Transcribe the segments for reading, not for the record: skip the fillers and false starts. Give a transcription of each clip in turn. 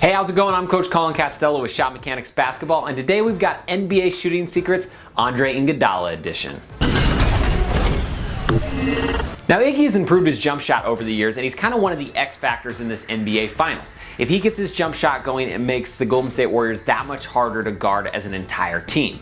Hey, how's it going? I'm Coach Colin Castello with Shot Mechanics Basketball, and today we've got NBA Shooting Secrets Andre Iguodala edition. Now, Iggy has improved his jump shot over the years, and he's kind of one of the X factors in this NBA Finals. If he gets his jump shot going, it makes the Golden State Warriors that much harder to guard as an entire team.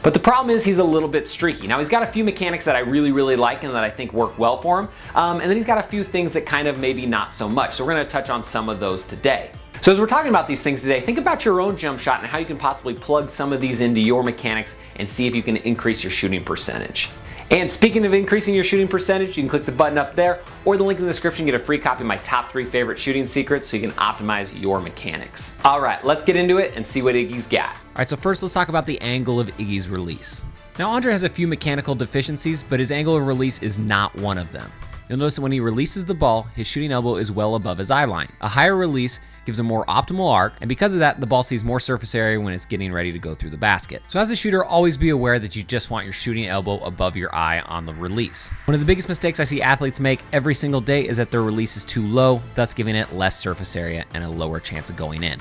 But the problem is he's a little bit streaky. Now, he's got a few mechanics that I really like and that I think work well for him, and then he's got a few things that kind of maybe not so much. So we're going to touch on some of those today. So as we're talking about these things today, think about your own jump shot and how you can possibly plug some of these into your mechanics and see if you can increase your shooting percentage. And speaking of increasing your shooting percentage, you can click the button up there or the link in the description, get a free copy of my top 3 favorite shooting secrets so you can optimize your mechanics. All right, let's get into it and see what Iggy's got. All right, so first let's talk about the angle of Iggy's release. Now, Andre has a few mechanical deficiencies, but his angle of release is not one of them. You'll notice that when he releases the ball, his shooting elbow is well above his eye line. A higher release gives a more optimal arc, and because of that, the ball sees more surface area when it's getting ready to go through the basket. So as a shooter, always be aware that you just want your shooting elbow above your eye on the release. One of the biggest mistakes I see athletes make every single day is that their release is too low, thus giving it less surface area and a lower chance of going in.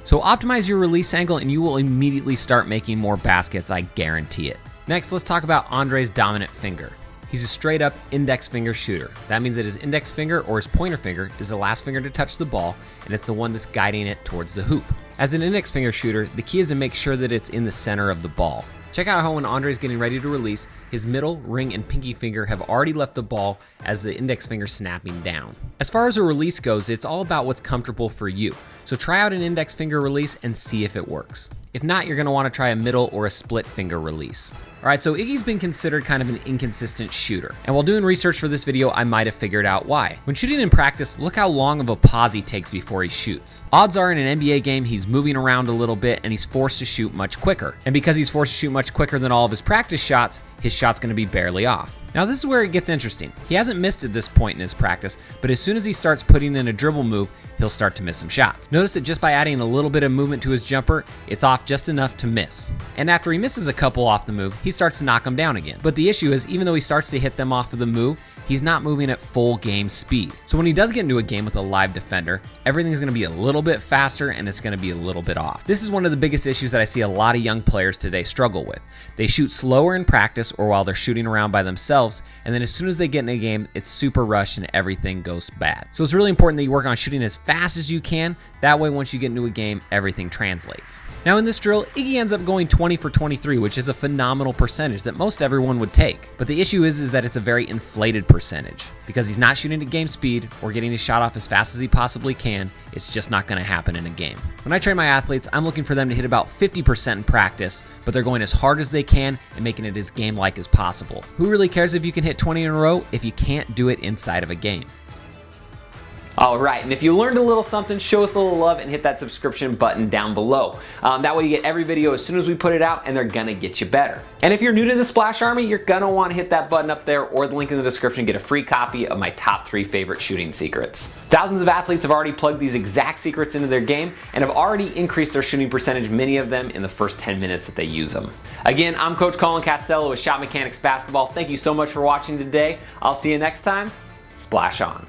So optimize your release angle and you will immediately start making more baskets, I guarantee it. Next, let's talk about Andre's dominant finger. He's a straight up index finger shooter. That means that his index finger or his pointer finger is the last finger to touch the ball, and it's the one that's guiding it towards the hoop. As an index finger shooter, the key is to make sure that it's in the center of the ball. Check out how when Andre's getting ready to release, his middle, ring, and pinky finger have already left the ball as the index finger snapping down. As far as a release goes, it's all about what's comfortable for you. So try out an index finger release and see if it works. If not, you're gonna wanna try a middle or a split finger release. All right, so Iggy's been considered kind of an inconsistent shooter. And while doing research for this video, I might have figured out why. When shooting in practice, look how long of a pause he takes before he shoots. Odds are in an NBA game, he's moving around a little bit and he's forced to shoot much quicker. And because he's forced to shoot much quicker than all of his practice shots, his shot's gonna be barely off. Now this is where it gets interesting. He hasn't missed at this point in his practice, but as soon as he starts putting in a dribble move, he'll start to miss some shots. Notice that just by adding a little bit of movement to his jumper, it's off just enough to miss. And after he misses a couple off the move, he starts to knock them down again. But the issue is, even though he starts to hit them off of the move, he's not moving at full game speed. So when he does get into a game with a live defender, everything's gonna be a little bit faster and it's gonna be a little bit off. This is one of the biggest issues that I see a lot of young players today struggle with. They shoot slower in practice or while they're shooting around by themselves, and then as soon as they get in a game, it's super rushed and everything goes bad. So it's really important that you work on shooting as fast as you can. That way, once you get into a game, everything translates. Now in this drill, Iggy ends up going 20 for 23, which is a phenomenal percentage that most everyone would take. But the issue is that it's a very inflated percentage. Because he's not shooting at game speed or getting his shot off as fast as he possibly can, it's just not gonna happen in a game. When I train my athletes, I'm looking for them to hit about 50% in practice, but they're going as hard as they can and making it as game-like as possible. Who really cares if you can hit 20 in a row if you can't do it inside of a game? All right, and if you learned a little something, show us a little love and hit that subscription button down below. That way you get every video as soon as we put it out and they're gonna get you better. And if you're new to the Splash Army, you're gonna wanna hit that button up there or the link in the description, get a free copy of my top 3 favorite shooting secrets. Thousands of athletes have already plugged these exact secrets into their game and have already increased their shooting percentage, many of them in the first 10 minutes that they use them. Again, I'm Coach Colin Castello with Shot Mechanics Basketball. Thank you so much for watching today. I'll see you next time. Splash on.